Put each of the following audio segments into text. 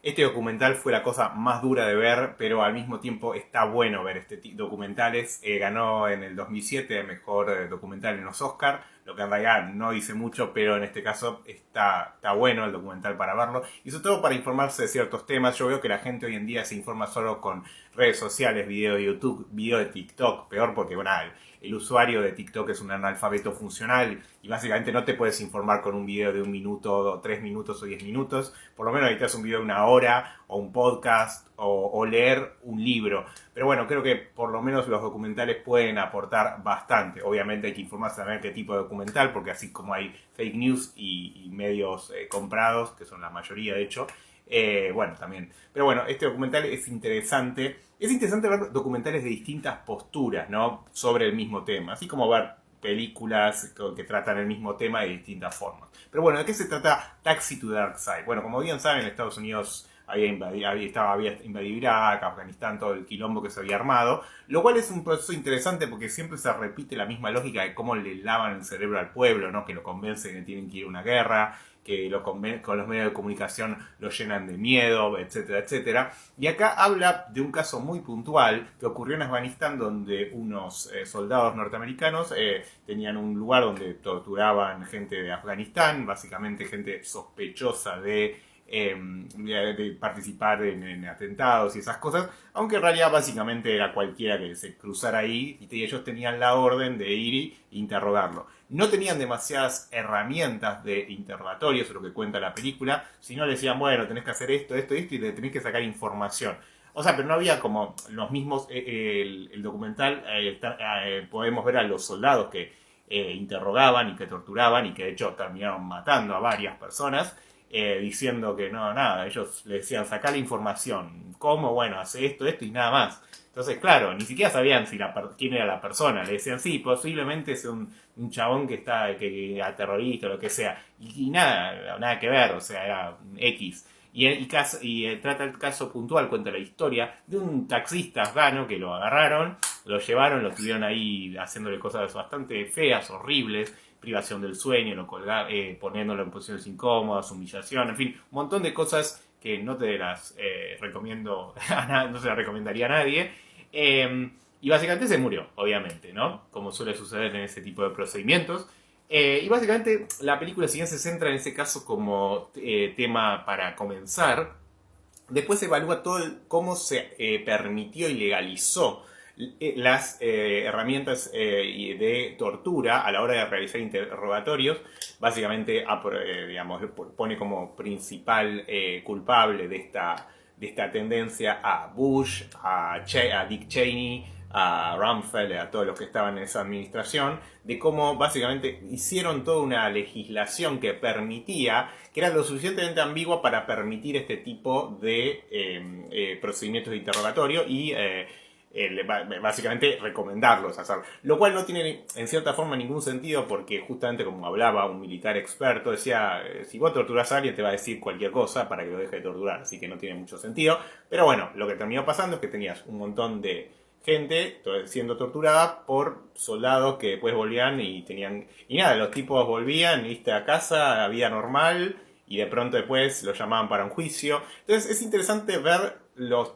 Este documental fue la cosa más dura de ver, pero al mismo tiempo está bueno ver documentales. Ganó en el 2007 mejor documental en los Oscar, lo que en realidad no dice mucho, pero en este caso está bueno el documental para verlo. Y sobre todo para informarse de ciertos temas. Yo veo que la gente hoy en día se informa solo con redes sociales, video de YouTube, video de TikTok, peor porque bueno, el usuario de TikTok es un analfabeto funcional y básicamente no te puedes informar con un video de 1 minuto, o 3 minutos o 10 minutos. Por lo menos necesitas un video de 1 hora o un podcast o leer un libro. Pero bueno, creo que por lo menos los documentales pueden aportar bastante. Obviamente hay que informarse también qué tipo de documental, porque así como hay fake news y medios comprados, que son la mayoría de hecho, bueno, también. Pero bueno, este documental es interesante. Es interesante ver documentales de distintas posturas, ¿no? Sobre el mismo tema. Así como ver películas que tratan el mismo tema de distintas formas. Pero bueno, ¿de qué se trata Taxi to Dark Side? Bueno, como bien saben, Estados Unidos había invadido Irak, Afganistán, todo el quilombo que se había armado, lo cual es un proceso interesante porque siempre se repite la misma lógica de cómo le lavan el cerebro al pueblo, ¿no? Que lo convencen que tienen que ir a una guerra, que con los medios de comunicación lo llenan de miedo, etcétera, etcétera. Y acá habla de un caso muy puntual que ocurrió en Afganistán, donde unos soldados norteamericanos tenían un lugar donde torturaban gente de Afganistán, básicamente gente sospechosa de participar en atentados y esas cosas, aunque en realidad básicamente era cualquiera que se cruzara ahí y ellos tenían la orden de ir e interrogarlo. No tenían demasiadas herramientas de interrogatorio, eso es lo que cuenta la película, sino le decían, bueno, tenés que hacer esto, esto, esto y le tenés que sacar información. O sea, pero no había como los mismos, el documental, podemos ver a los soldados que interrogaban y que torturaban y que de hecho terminaron matando a varias personas, diciendo que no, nada, ellos le decían, sacá la información, ¿cómo? Bueno, hace esto, esto y nada más. Entonces, claro, ni siquiera sabían quién era la persona, le decían, sí, posiblemente es un chabón que era terrorista o lo que sea, y nada que ver, o sea, era X. Trata el caso puntual, cuenta la historia de un taxista afgano que lo agarraron, lo llevaron, lo estuvieron ahí haciéndole cosas bastante feas, horribles, privación del sueño, poniéndolo en posiciones incómodas, humillación, en fin, un montón de cosas que no te las recomiendo, no se las recomendaría a nadie. Y básicamente se murió, obviamente, ¿no? Como suele suceder en ese tipo de procedimientos. Y básicamente la película, si bien se centra en ese caso como tema para comenzar, después evalúa todo cómo se permitió y legalizó las herramientas de tortura a la hora de realizar interrogatorios. Básicamente, digamos, pone como principal culpable de esta tendencia a Bush, a Dick Cheney, a Rumsfeld, a todos los que estaban en esa administración, de cómo básicamente hicieron toda una legislación que permitía, que era lo suficientemente ambigua para permitir este tipo de procedimientos de interrogatorio y básicamente recomendarlos hacerlo. Lo cual no tiene en cierta forma ningún sentido porque justamente como hablaba un militar experto, decía, si vos torturás a alguien te va a decir cualquier cosa para que lo deje de torturar, así que no tiene mucho sentido. Pero bueno, lo que terminó pasando es que tenías un montón de gente siendo torturada por soldados que después volvían y tenían... Y nada, los tipos volvían, viste, a casa, a vida normal, y de pronto después los llamaban para un juicio. Entonces es interesante ver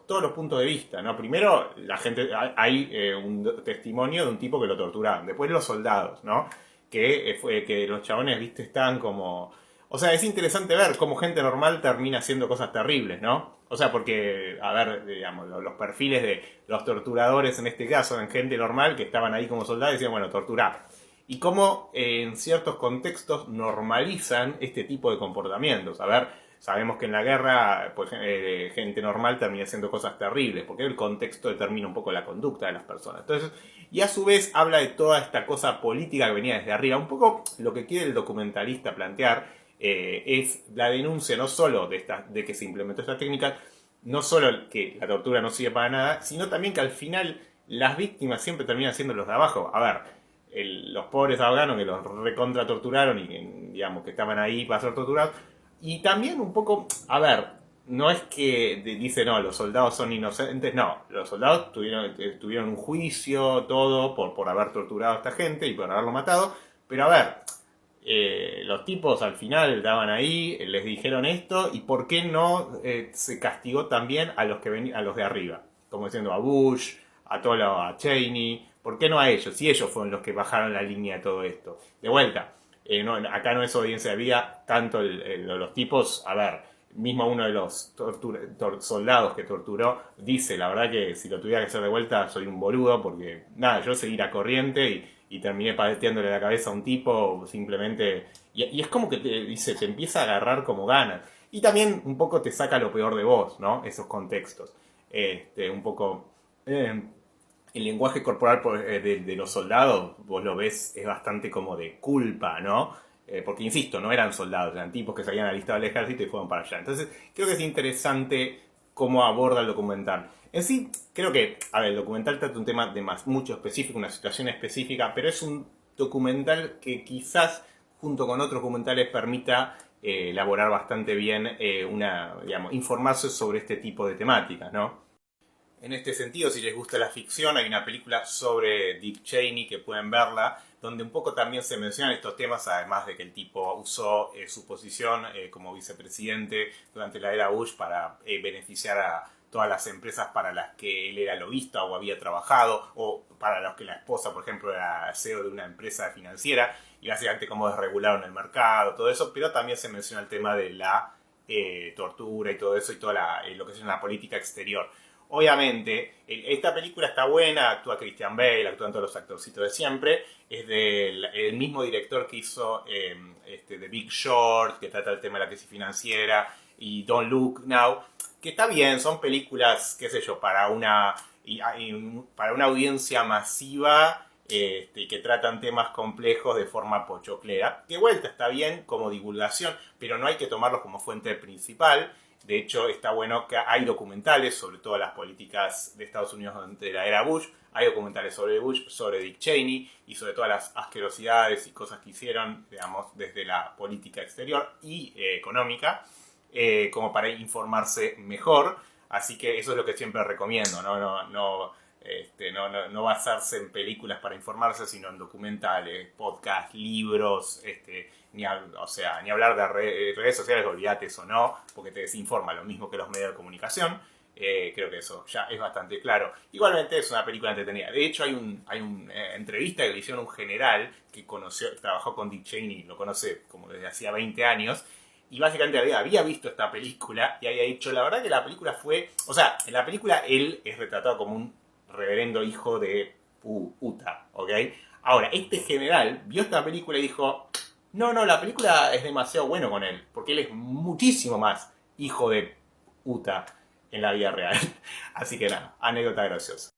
todos los puntos de vista, ¿no? Primero, la gente, hay un testimonio de un tipo que lo torturaban. Después los soldados, ¿no? Que los chabones, viste, estaban como... O sea, es interesante ver cómo gente normal termina haciendo cosas terribles, ¿no? O sea, porque, a ver, digamos, los perfiles de los torturadores en este caso eran gente normal que estaban ahí como soldados y decían, bueno, torturar. Y cómo en ciertos contextos normalizan este tipo de comportamientos. A ver, sabemos que en la guerra pues, gente normal termina haciendo cosas terribles, porque el contexto determina un poco la conducta de las personas. Entonces, y a su vez habla de toda esta cosa política que venía desde arriba. Un poco lo que quiere el documentalista plantear es la denuncia no solo de que se implementó esta técnica, no solo que la tortura no sirve para nada, sino también que al final las víctimas siempre terminan siendo los de abajo. A ver, los pobres afganos que los recontra torturaron y digamos que estaban ahí para ser torturados. Y también un poco, a ver, no es que dice no, los soldados son inocentes, no, los soldados tuvieron un juicio, todo, por haber torturado a esta gente y por haberlo matado, pero a ver, los tipos al final estaban ahí, les dijeron esto, y por qué no se castigó también a los a los de arriba, como diciendo a Bush, a Cheney, ¿por qué no a ellos? Si ellos fueron los que bajaron la línea de todo esto. De vuelta, acá no es audiencia de vida, tanto los tipos, a ver, mismo uno de los soldados que torturó dice, la verdad que si lo tuviera que hacer de vuelta soy un boludo, porque nada, yo seguí la corriente y terminé pateándole la cabeza a un tipo simplemente. Y es como que te empieza a agarrar como ganas. Y también un poco te saca lo peor de vos, ¿no? Esos contextos. Un poco. El lenguaje corporal de los soldados, vos lo ves, es bastante como de culpa, ¿no? Porque, insisto, no eran soldados, eran tipos que se habían alistado al ejército y fueron para allá. Entonces, creo que es interesante cómo aborda el documental. En sí, creo que, a ver, el documental trata un tema de mucho específico, una situación específica, pero es un documental que quizás, junto con otros documentales, permita elaborar bastante bien digamos, informarse sobre este tipo de temáticas, ¿no? En este sentido, si les gusta la ficción, hay una película sobre Dick Cheney que pueden verla, donde un poco también se mencionan estos temas, además de que el tipo usó su posición como vicepresidente durante la era Bush para beneficiar a todas las empresas para las que él era lobista o había trabajado, o para los que la esposa, por ejemplo, era CEO de una empresa financiera, y básicamente cómo desregularon el mercado, todo eso, pero también se menciona el tema de la tortura y todo eso, y toda lo que es la política exterior. Obviamente, esta película está buena, actúa Christian Bale, actúan todos los actorcitos de siempre, es del mismo director que hizo The Big Short, que trata el tema de la crisis financiera, y Don't Look Now, que está bien, son películas, qué sé yo, para una audiencia masiva que tratan temas complejos de forma pochoclera. De vuelta está bien como divulgación, pero no hay que tomarlos como fuente principal. De hecho, está bueno que hay documentales sobre todas las políticas de Estados Unidos durante la era Bush. Hay documentales sobre Bush, sobre Dick Cheney y sobre todas las asquerosidades y cosas que hicieron, digamos, desde la política exterior y económica, como para informarse mejor. Así que eso es lo que siempre recomiendo, no basarse en películas para informarse, sino en documentales, podcasts, libros, ni hablar de redes sociales, olvídate eso no, porque te desinforma lo mismo que los medios de comunicación. Creo que eso ya es bastante claro. Igualmente es una película entretenida. De hecho, hay una entrevista que le hicieron a un general que trabajó con Dick Cheney, lo conoce como desde hacía 20 años, y básicamente había visto esta película y había dicho, la verdad que la película fue. O sea, en la película él es retratado como un reverendo hijo de puta, ¿ok? Ahora, este general vio esta película y dijo, no, la película es demasiado bueno con él, porque él es muchísimo más hijo de puta en la vida real. Así que nada, anécdota graciosa.